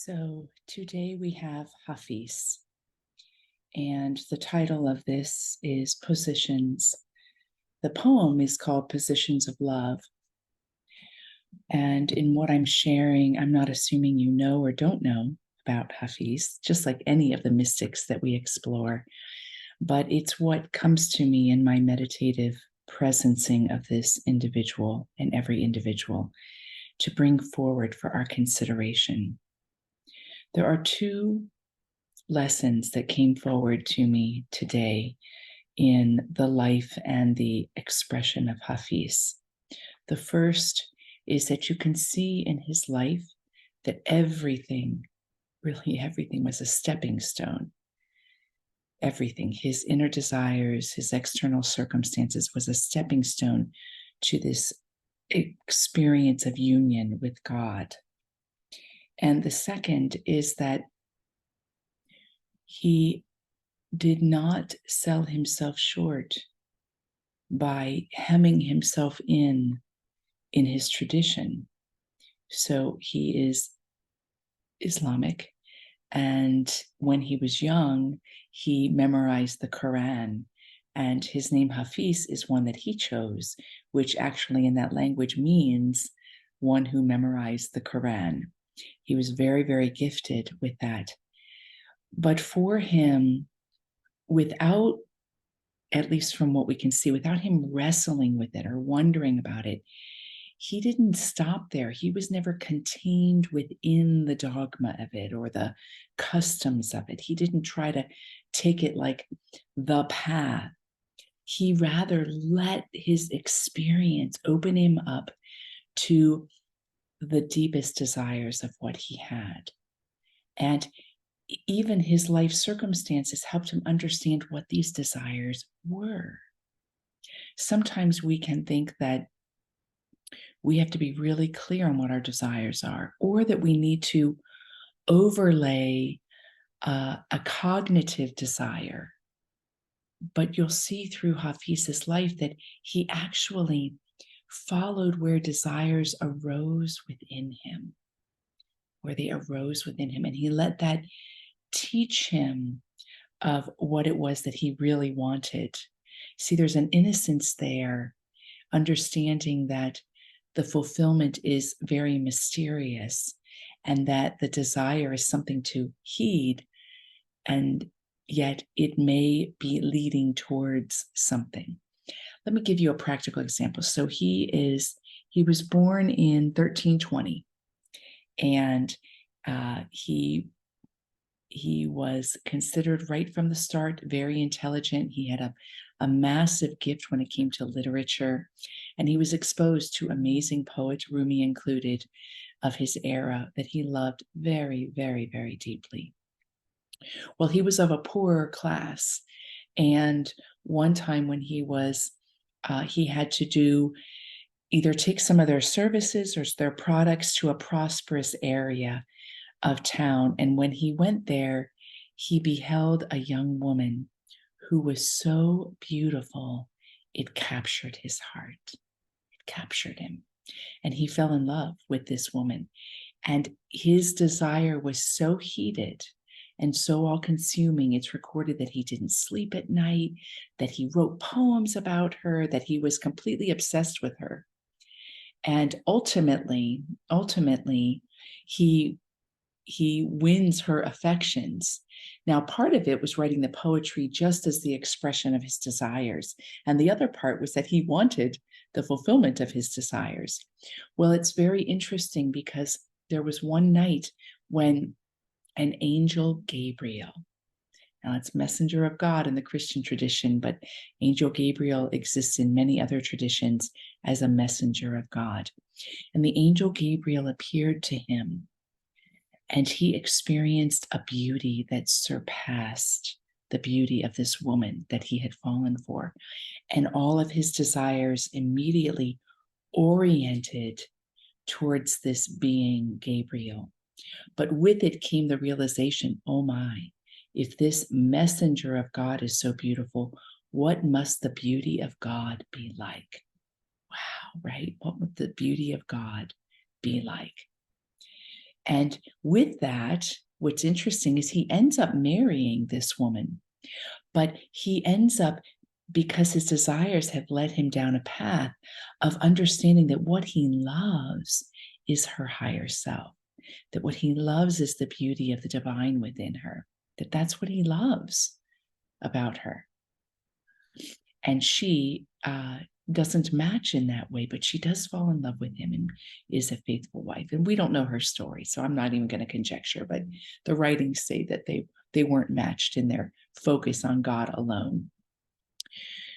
So today we have Hafiz, and the title of this is Positions. The poem is called Positions of Love. And in what I'm sharing, I'm not assuming you know or don't know about Hafiz, just like any of the mystics that we explore, but it's what comes to me in my meditative presencing of this individual and every individual to bring forward for our consideration. There are two lessons that came forward to me today in the life and the expression of Hafiz. The first is that you can see in his life that everything, really everything, was a stepping stone. Everything, his inner desires, his external circumstances, was a stepping stone to this experience of union with God. And the second is that he did not sell himself short by hemming himself in his tradition. So he is Islamic, and when he was young, he memorized the Quran, and his name Hafiz is one that he chose, which actually in that language means one who memorized the Quran. He was very, very gifted with that. But for him, without, at least from what we can see, without him wrestling with it or wondering about it, he didn't stop there. He was never contained within the dogma of it or the customs of it. He didn't try to take it like the path. He rather let his experience open him up to the deepest desires of what he had. And even his life circumstances helped him understand what these desires were. Sometimes we can think that we have to be really clear on what our desires are, or that we need to overlay a cognitive desire. But you'll see through Hafiz's life that he actually followed where desires arose within him, and he let that teach him of what it was that he really wanted. See, there's an innocence there, understanding that the fulfillment is very mysterious and that the desire is something to heed, and yet it may be leading towards something. Let me give you a practical example. So he was born in 1320, and he was considered right from the start very intelligent. He had a massive gift when it came to literature, and he was exposed to amazing poets, Rumi included, of his era that he loved very, very, very deeply. Well, he was of a poorer class, and one time when he had to either take some of their services or their products to a prosperous area of town. And when he went there, he beheld a young woman who was so beautiful, it captured his heart. It captured him. And he fell in love with this woman. And his desire was so heated and so all-consuming. It's recorded that he didn't sleep at night, that he wrote poems about her, that he was completely obsessed with her. And ultimately, he wins her affections. Now, part of it was writing the poetry just as the expression of his desires. And the other part was that he wanted the fulfillment of his desires. Well, it's very interesting because there was one night when an angel Gabriel, now it's messenger of God in the Christian tradition, but angel Gabriel exists in many other traditions as a messenger of God. And the angel Gabriel appeared to him, and he experienced a beauty that surpassed the beauty of this woman that he had fallen for. And all of his desires immediately oriented towards this being, Gabriel. But with it came the realization, oh my, if this messenger of God is so beautiful, what must the beauty of God be like? Wow, right? What would the beauty of God be like? And with that, what's interesting is he ends up marrying this woman, but he ends up, because his desires have led him down a path of understanding that what he loves is her higher self, that what he loves is the beauty of the divine within her, that that's what he loves about her. And she doesn't match in that way, but she does fall in love with him and is a faithful wife. And we don't know her story, so I'm not even going to conjecture, but the writings say that they weren't matched in their focus on God alone.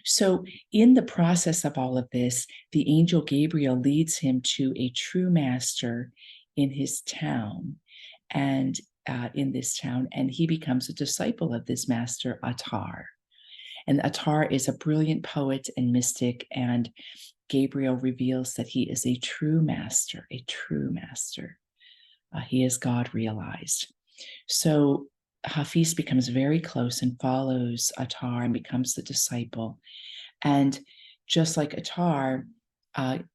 So in the process of all of this, the angel Gabriel leads him to a true master in his town, and in this town, and he becomes a disciple of this master, Attar. And Attar is a brilliant poet and mystic, and Gabriel reveals that he is a true master, a true master. He is God realized. So Hafiz becomes very close and follows Attar and becomes the disciple. And just like Attar,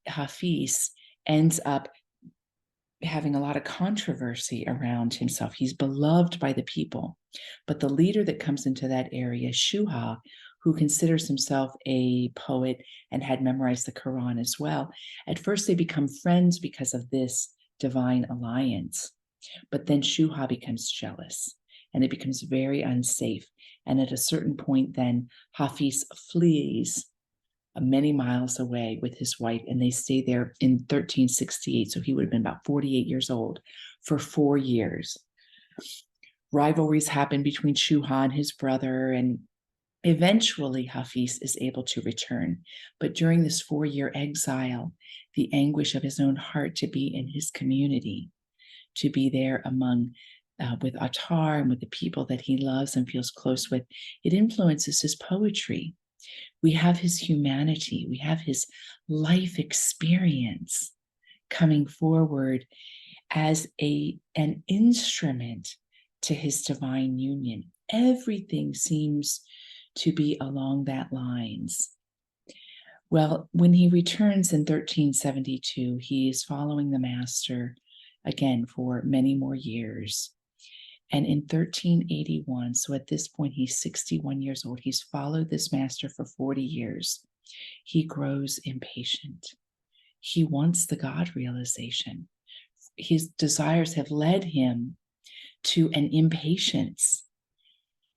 Hafiz ends up having a lot of controversy around himself. He's beloved by the people, but the leader that comes into that area, Shuha, who considers himself a poet and had memorized the Quran as well, at first they become friends because of this divine alliance. But then Shuha becomes jealous and it becomes very unsafe. And at a certain point, then Hafiz flees many miles away with his wife, and they stay there in 1368. So he would have been about 48 years old for 4 years. Rivalries happen between Shuha and his brother, and eventually Hafiz is able to return. But during this 4-year exile, the anguish of his own heart to be in his community, to be there among with Attar and with the people that he loves and feels close with, it influences his poetry. We have his humanity, we have his life experience coming forward as an instrument to his divine union. Everything seems to be along that lines. Well, when he returns in 1372, he is following the master again for many more years. And in 1381, so at this point, he's 61 years old. He's followed this master for 40 years. He grows impatient. He wants the God realization. His desires have led him to an impatience.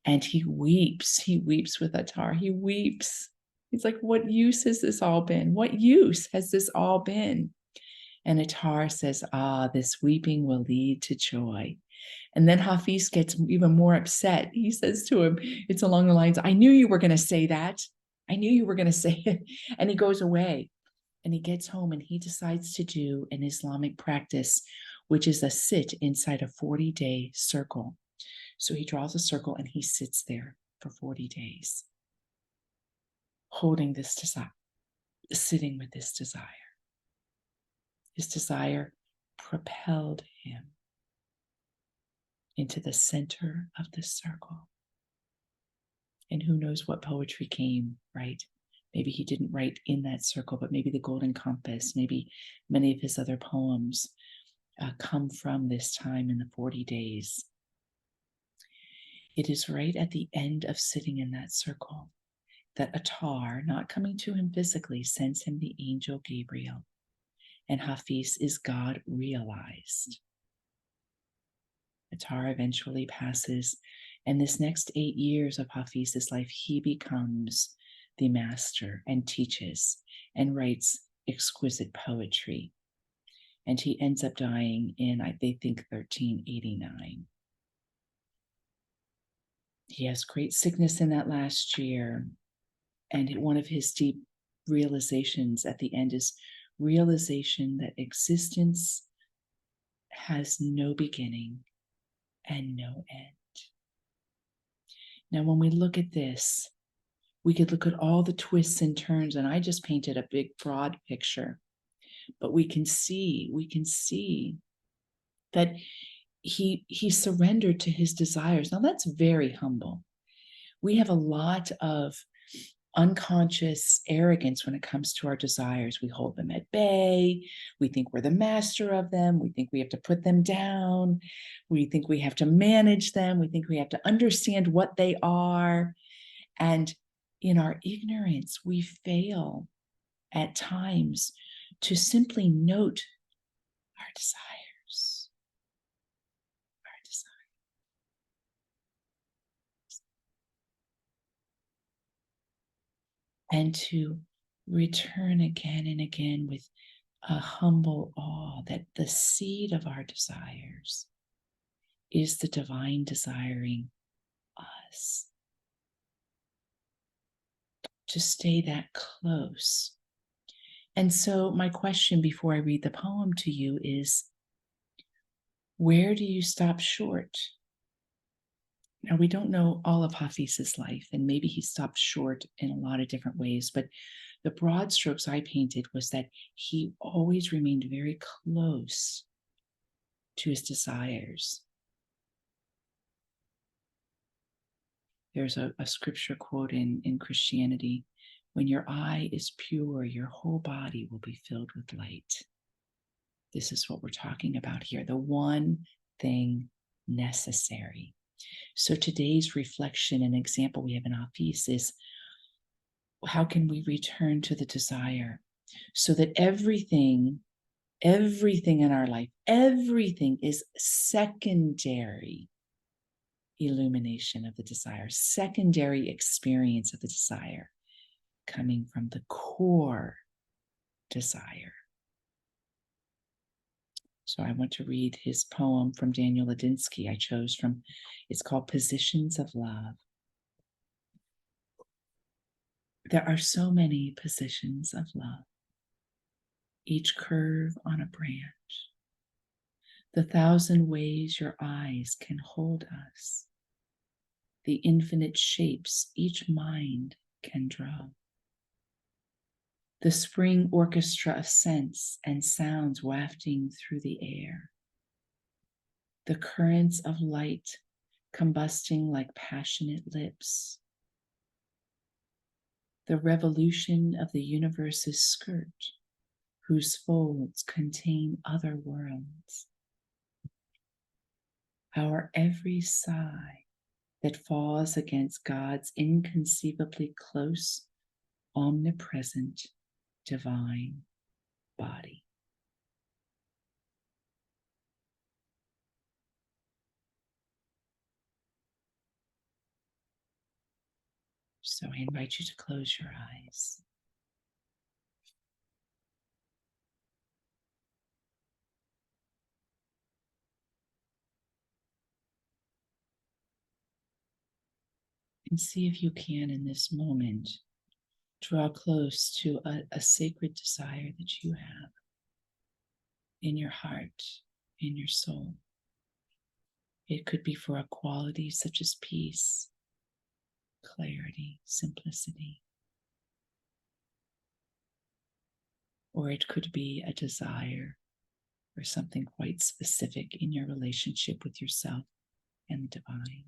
And he weeps. He weeps with Attar. He weeps. He's like, what use has this all been? What use has this all been? And Attar says, this weeping will lead to joy. And then Hafiz gets even more upset. He says to him, it's along the lines, I knew you were going to say that. I knew you were going to say it. And he goes away and he gets home and he decides to do an Islamic practice, which is a sit inside a 40-day circle. So he draws a circle and he sits there for 40 days, holding this desire, sitting with this desire. His desire propelled him into the center of the circle. And who knows what poetry came, right? Maybe he didn't write in that circle, but maybe the Golden Compass, maybe many of his other poems come from this time in the 40 days. It is right at the end of sitting in that circle that Attar, not coming to him physically, sends him the angel Gabriel. And Hafiz is God realized. Attar eventually passes, and this next 8 years of Hafiz's life, he becomes the master and teaches and writes exquisite poetry. And he ends up dying in, they think, 1389. He has great sickness in that last year, and one of his deep realizations at the end is realization that existence has no beginning and no end. Now, when we look at this, we could look at all the twists and turns, and I just painted a big, broad picture. But we can see that he surrendered to his desires. Now, that's very humble. We have a lot of unconscious arrogance when it comes to our desires. We hold them at bay. We think we're the master of them. We think we have to put them down. We think we have to manage them. We think we have to understand what they are. And in our ignorance, we fail at times to simply note our desires, our desires. And to return again and again with a humble awe that the seed of our desires is the divine desiring us. To stay that close. And so, my question before I read the poem to you is, where do you stop short? Now, we don't know all of Hafiz's life, and maybe he stopped short in a lot of different ways, but the broad strokes I painted was that he always remained very close to his desires. There's a scripture quote in Christianity: when your eye is pure, your whole body will be filled with light. This is what we're talking about here, the one thing necessary. So today's reflection and example we have in Hafiz is, how can we return to the desire so that everything in our life, everything is secondary illumination of the desire, secondary experience of the desire, coming from the core desire. So I want to read his poem from Daniel Ladinsky. I chose from, it's called Positions of Love. There are so many positions of love, each curve on a branch, the thousand ways your eyes can hold us, the infinite shapes each mind can draw, the spring orchestra of scents and sounds wafting through the air, the currents of light combusting like passionate lips, the revolution of the universe's skirt, whose folds contain other worlds, our every sigh that falls against God's inconceivably close, omnipresent, divine body. So I invite you to close your eyes. And see if you can, in this moment, draw close to a sacred desire that you have in your heart, in your soul. It could be for a quality such as peace, clarity, simplicity. Or it could be a desire for something quite specific in your relationship with yourself and the divine.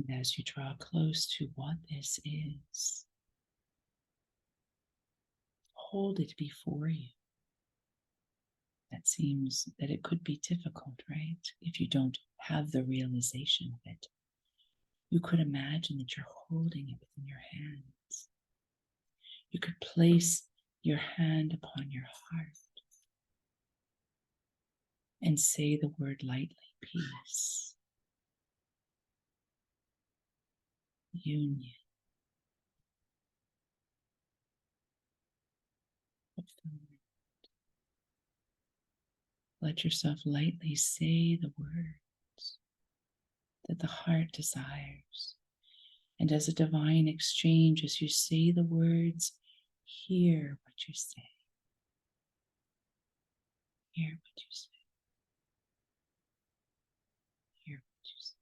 And as you draw close to what this is, hold it before you. That seems that it could be difficult, right? If you don't have the realization of it. You could imagine that you're holding it within your hands. You could place your hand upon your heart and say the word lightly, peace, union, fulfillment. Let yourself lightly say the words that the heart desires. And as a divine exchange, as you say the words, hear what you say. Hear what you say. Hear what you say.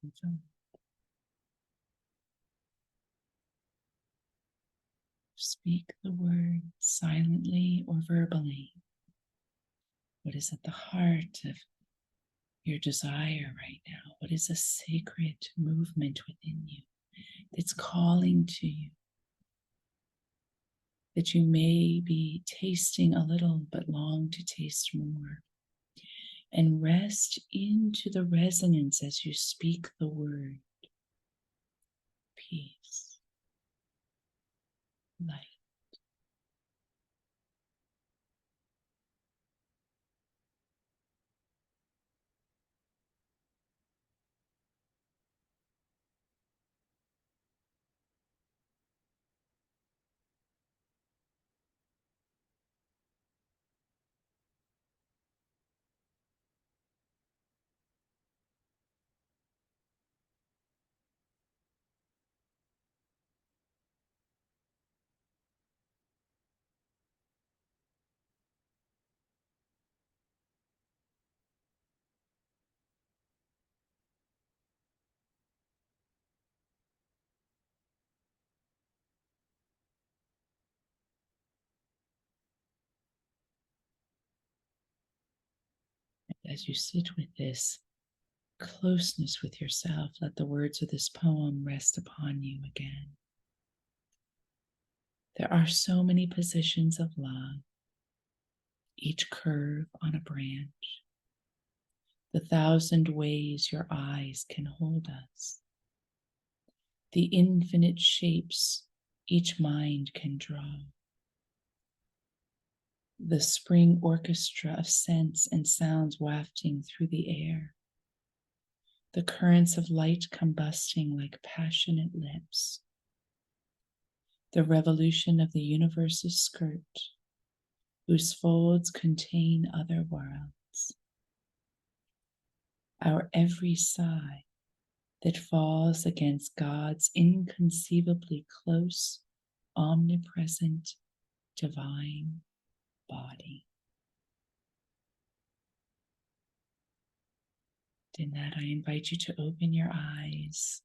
And so speak the word silently or verbally. What is at the heart of your desire right now? What is a sacred movement within you that's calling to you? That you may be tasting a little but long to taste more. And rest into the resonance as you speak the word peace, light. As you sit with this closeness with yourself, let the words of this poem rest upon you again. There are so many positions of love, each curve on a branch, the thousand ways your eyes can hold us, the infinite shapes each mind can draw, the spring orchestra of scents and sounds wafting through the air, the currents of light combusting like passionate lips, the revolution of the universe's skirt, whose folds contain other worlds, our every sigh that falls against God's inconceivably close, omnipresent, divine body. In that, I invite you to open your eyes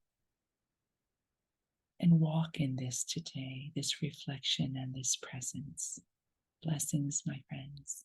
and walk in this today, this reflection and this presence. Blessings, my friends.